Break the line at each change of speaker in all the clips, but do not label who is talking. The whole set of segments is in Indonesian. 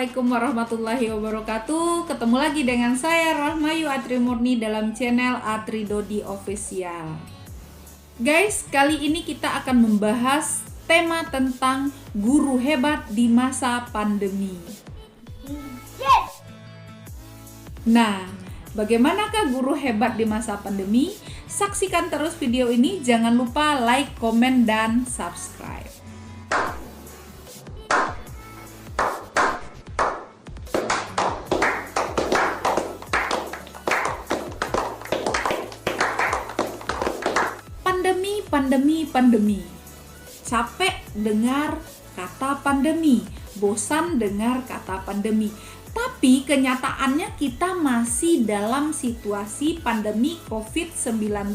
Assalamualaikum warahmatullahi wabarakatuh. Ketemu lagi dengan saya Rahmayu Atri Murni dalam channel Atri Dodi Official. Guys, kali ini kita akan membahas tema tentang guru hebat di masa pandemi. Nah, bagaimanakah guru hebat di masa pandemi? Saksikan terus video ini, jangan lupa like, komen, dan subscribe. Pandemi. Capek dengar kata pandemi, bosan dengar kata pandemi. Tapi kenyataannya kita masih dalam situasi pandemi COVID-19.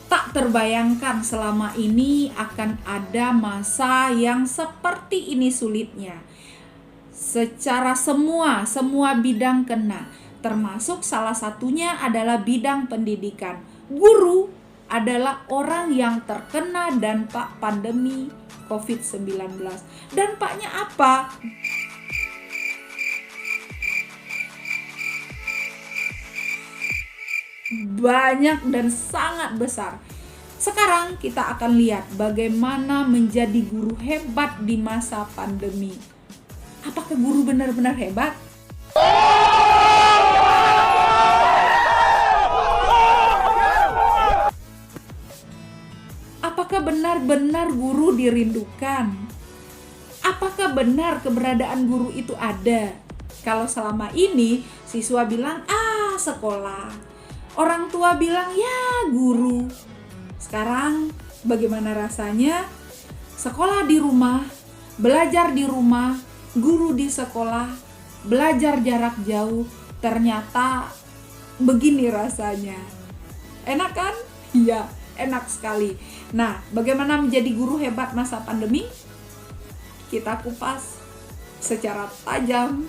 Tak terbayangkan selama ini akan ada masa yang seperti ini sulitnya. Secara semua bidang kena, termasuk salah satunya adalah bidang pendidikan. Guru adalah orang yang terkena dampak pandemi COVID-19. Dampaknya apa? Banyak dan sangat besar. Sekarang kita akan lihat bagaimana menjadi guru hebat di masa pandemi. Apakah guru benar-benar hebat? Apakah benar-benar guru dirindukan? Apakah benar keberadaan guru itu ada? Kalau selama ini siswa bilang, sekolah. Orang tua bilang, ya guru. Sekarang bagaimana rasanya? Sekolah di rumah, belajar di rumah, guru di sekolah, belajar jarak jauh. Ternyata begini rasanya. Enak kan? Iya. Enak sekali. Nah, bagaimana menjadi guru hebat masa pandemi? Kita kupas secara tajam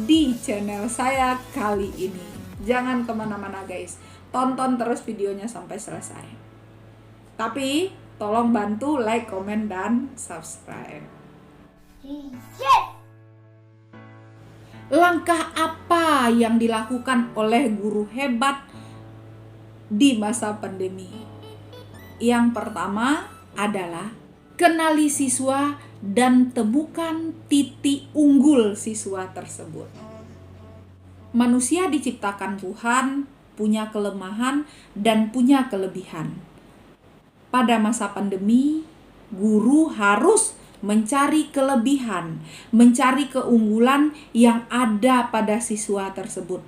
di channel saya kali ini. Jangan kemana-mana guys, tonton terus videonya sampai selesai. Tapi, tolong bantu like, komen, dan subscribe. Langkah apa yang dilakukan oleh guru hebat di masa pandemi? Yang pertama adalah kenali siswa dan temukan titik unggul siswa tersebut. Manusia diciptakan Tuhan, punya kelemahan dan punya kelebihan. Pada masa pandemi, guru harus mencari kelebihan, mencari keunggulan yang ada pada siswa tersebut.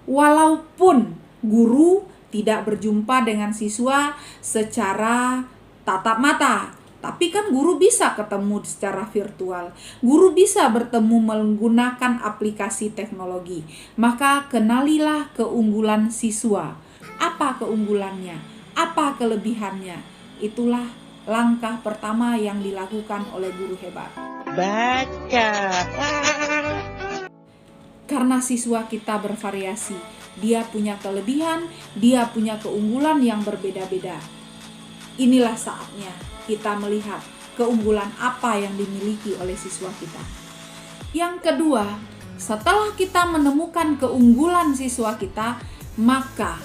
Walaupun guru tidak berjumpa dengan siswa secara tatap mata, tapi kan guru bisa ketemu secara virtual. Guru bisa bertemu menggunakan aplikasi teknologi. Maka kenalilah keunggulan siswa. Apa keunggulannya? Apa kelebihannya? Itulah langkah pertama yang dilakukan oleh guru hebat.
Baca.
Karena siswa kita bervariasi, dia punya kelebihan, dia punya keunggulan yang berbeda-beda. Inilah saatnya kita melihat keunggulan apa yang dimiliki oleh siswa kita. Yang kedua, setelah kita menemukan keunggulan siswa kita, maka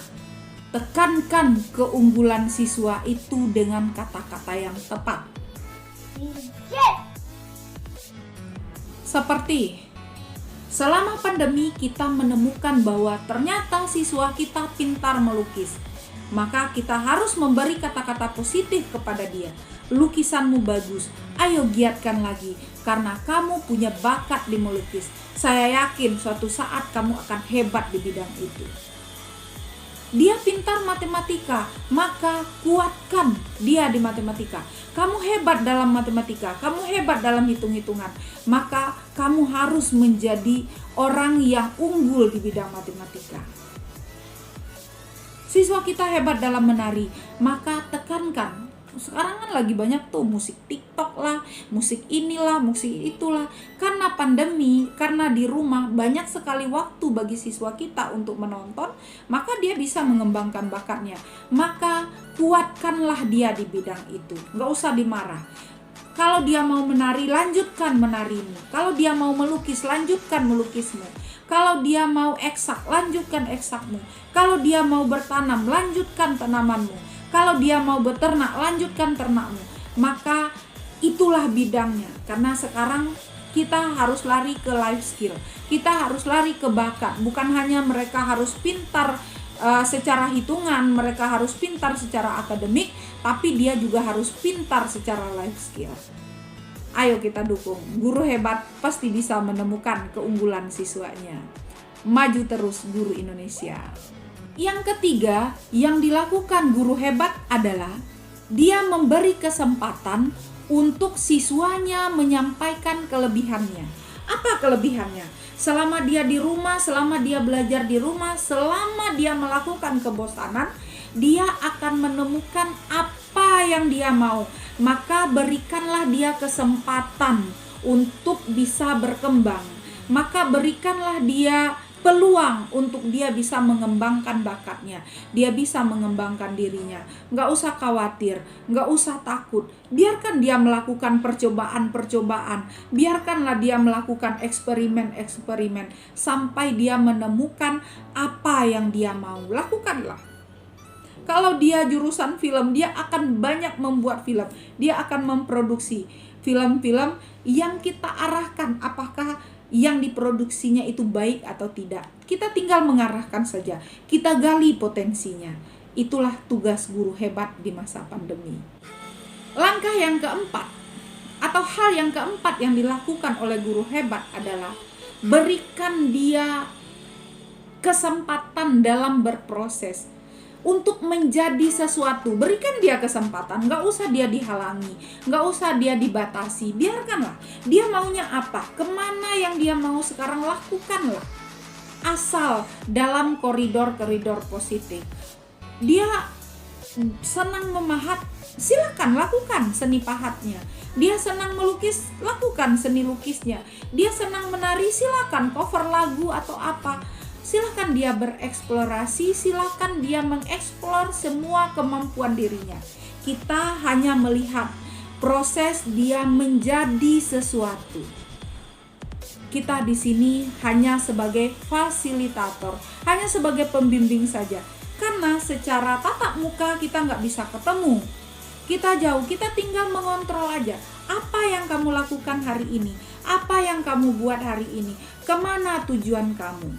tekankan keunggulan siswa itu dengan kata-kata yang tepat. Seperti selama pandemi kita menemukan bahwa ternyata siswa kita pintar melukis. Maka kita harus memberi kata-kata positif kepada dia. Lukisanmu bagus, ayo giatkan lagi karena kamu punya bakat di melukis. Saya yakin suatu saat kamu akan hebat di bidang itu. Dia pintar matematika, maka kuatkan dia di matematika. Kamu hebat dalam matematika, kamu hebat dalam hitung-hitungan, maka kamu harus menjadi orang yang unggul di bidang matematika. Siswa kita hebat dalam menari, maka tekankan. Sekarang kan lagi banyak tuh musik TikTok lah, musik inilah, musik itulah. Karena pandemi, karena di rumah banyak sekali waktu bagi siswa kita untuk menonton, maka dia bisa mengembangkan bakatnya. Maka kuatkanlah dia di bidang itu, nggak usah dimarah. Kalau dia mau menari, lanjutkan menarimu. Kalau dia mau melukis, lanjutkan melukismu. Kalau dia mau eksak, lanjutkan eksakmu. Kalau dia mau bertanam, lanjutkan tanamanmu. Kalau dia mau beternak, lanjutkan ternakmu. Maka itulah bidangnya. Karena sekarang kita harus lari ke life skill. Kita harus lari ke bakat. Bukan hanya mereka harus pintar secara hitungan, mereka harus pintar secara akademik, tapi dia juga harus pintar secara life skill. Ayo kita dukung. Guru hebat pasti bisa menemukan keunggulan siswanya. Maju terus guru Indonesia. Yang ketiga yang dilakukan guru hebat adalah dia memberi kesempatan untuk siswanya menyampaikan kelebihannya. Apa kelebihannya? Selama dia di rumah, selama dia belajar di rumah, selama dia melakukan kebosanan, dia akan menemukan apa yang dia mau. Maka berikanlah dia kesempatan untuk bisa berkembang. Maka berikanlah dia peluang untuk dia bisa mengembangkan bakatnya, dia bisa mengembangkan dirinya. Nggak usah khawatir, nggak usah takut. Biarkan dia melakukan percobaan-percobaan, biarkanlah dia melakukan eksperimen-eksperimen sampai dia menemukan apa yang dia mau. Lakukanlah. Kalau dia jurusan film, dia akan banyak membuat film, dia akan memproduksi film-film yang kita arahkan apakah yang diproduksinya itu baik atau tidak. Kita tinggal mengarahkan saja, kita gali potensinya. Itulah tugas guru hebat di masa pandemi. Langkah yang keempat atau hal yang keempat yang dilakukan oleh guru hebat adalah berikan dia kesempatan dalam berproses untuk menjadi sesuatu. Berikan dia kesempatan, gak usah dia dihalangi, gak usah dia dibatasi. Biarkanlah, dia maunya apa, kemana yang dia mau sekarang, lakukanlah. Asal dalam koridor-koridor positif. Dia senang memahat, silakan lakukan seni pahatnya. Dia senang melukis, lakukan seni lukisnya. Dia senang menari, silakan cover lagu atau apa. Silakan dia bereksplorasi, silakan dia mengeksplor semua kemampuan dirinya. Kita hanya melihat proses dia menjadi sesuatu. Kita di sini hanya sebagai fasilitator, hanya sebagai pembimbing saja. Karena secara tatap muka kita nggak bisa ketemu. Kita jauh, kita tinggal mengontrol aja. Apa yang kamu lakukan hari ini? Apa yang kamu buat hari ini? Kemana tujuan kamu?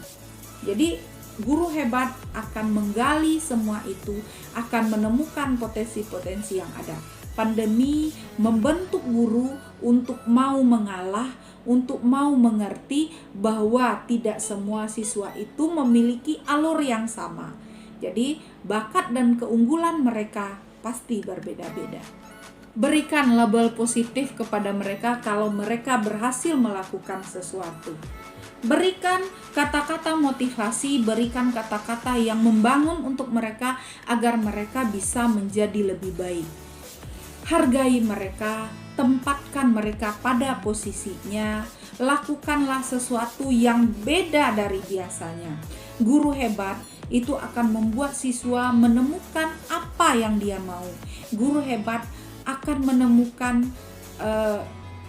Jadi guru hebat akan menggali semua itu, akan menemukan potensi-potensi yang ada. Pandemi membentuk guru untuk mau mengalah, untuk mau mengerti bahwa tidak semua siswa itu memiliki alur yang sama. Jadi bakat dan keunggulan mereka pasti berbeda-beda. Berikan label positif kepada mereka kalau mereka berhasil melakukan sesuatu. Berikan kata-kata motivasi, berikan kata-kata yang membangun untuk mereka agar mereka bisa menjadi lebih baik. Hargai mereka, tempatkan mereka pada posisinya, lakukanlah sesuatu yang beda dari biasanya. Guru hebat itu akan membuat siswa menemukan apa yang dia mau. Guru hebat akan menemukan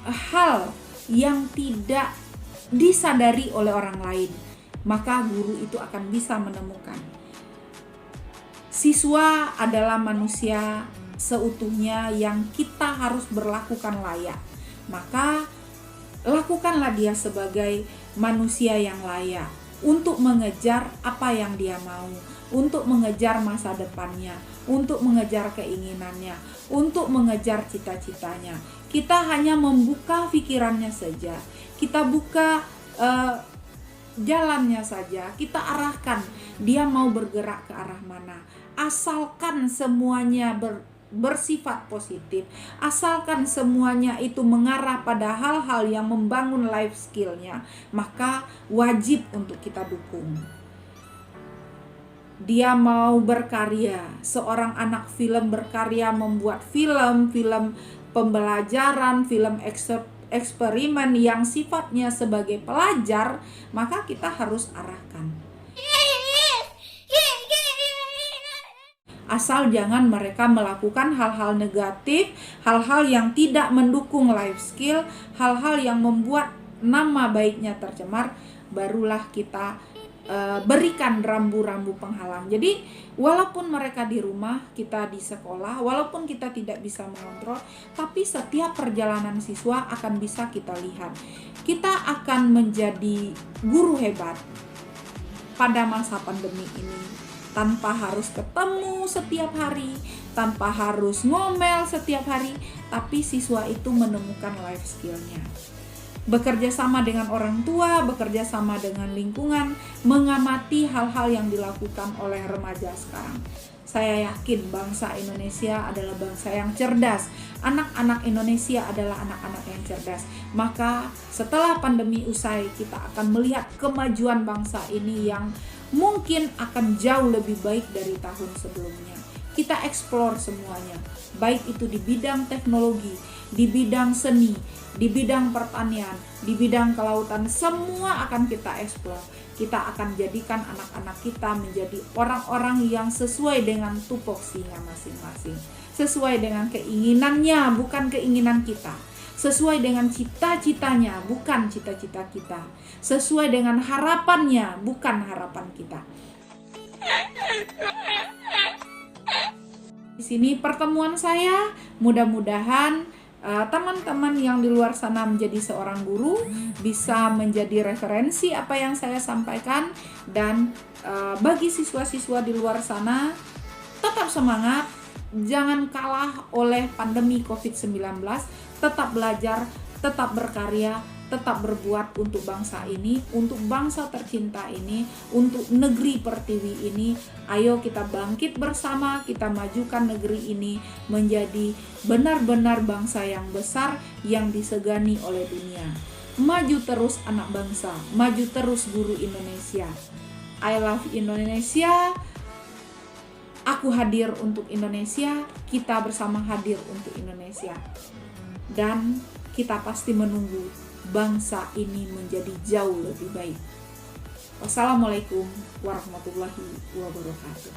hal yang tidak disadari oleh orang lain, maka guru itu akan bisa menemukan. Siswa adalah manusia seutuhnya yang kita harus berlakukan layak. Maka lakukanlah dia sebagai manusia yang layak untuk mengejar apa yang dia mau, untuk mengejar masa depannya, untuk mengejar keinginannya, untuk mengejar cita-citanya. Kita hanya membuka pikirannya saja, kita buka jalannya saja, kita arahkan dia mau bergerak ke arah mana. Asalkan semuanya bersifat positif, asalkan semuanya itu mengarah pada hal-hal yang membangun life skill-nya, maka wajib untuk kita dukung. Dia mau berkarya, seorang anak film berkarya membuat film pembelajaran, film eksperimen yang sifatnya sebagai pelajar, maka kita harus arahkan. asal jangan mereka melakukan hal-hal negatif, hal-hal yang tidak mendukung life skill, hal-hal yang membuat nama baiknya tercemar, barulah kita berikan rambu-rambu penghalang. Jadi walaupun mereka di rumah, kita di sekolah, walaupun kita tidak bisa mengontrol, tapi setiap perjalanan siswa akan bisa kita lihat. Kita akan menjadi guru hebat pada masa pandemi ini, tanpa harus ketemu setiap hari, tanpa harus ngomel setiap hari, tapi siswa itu menemukan life skill-nya. Bekerja sama dengan orang tua, bekerja sama dengan lingkungan, mengamati hal-hal yang dilakukan oleh remaja sekarang. Saya yakin bangsa Indonesia adalah bangsa yang cerdas. Anak-anak Indonesia adalah anak-anak yang cerdas. Maka setelah pandemi usai, kita akan melihat kemajuan bangsa ini yang mungkin akan jauh lebih baik dari tahun sebelumnya. Kita eksplor semuanya, baik itu di bidang teknologi, di bidang seni, di bidang pertanian, di bidang kelautan, semua akan kita eksplor. Kita akan jadikan anak-anak kita menjadi orang-orang yang sesuai dengan tupoksinya masing-masing, sesuai dengan keinginannya, bukan keinginan kita, sesuai dengan cita-citanya, bukan cita-cita kita, sesuai dengan harapannya, bukan harapan kita. Di sini pertemuan saya, mudah-mudahan teman-teman yang di luar sana menjadi seorang guru bisa menjadi referensi apa yang saya sampaikan, dan bagi siswa-siswa di luar sana tetap semangat, jangan kalah oleh pandemi COVID-19, tetap belajar, tetap berkarya, tetap berbuat untuk bangsa ini, untuk bangsa tercinta ini, untuk negeri pertiwi ini. Ayo kita bangkit bersama, kita majukan negeri ini menjadi benar-benar bangsa yang besar, yang disegani oleh dunia. Maju terus anak bangsa, maju terus guru Indonesia. I love Indonesia. Aku hadir untuk Indonesia, kita bersama hadir untuk Indonesia. Dan kita pasti menunggu bangsa ini menjadi jauh lebih baik. Wassalamualaikum warahmatullahi wabarakatuh.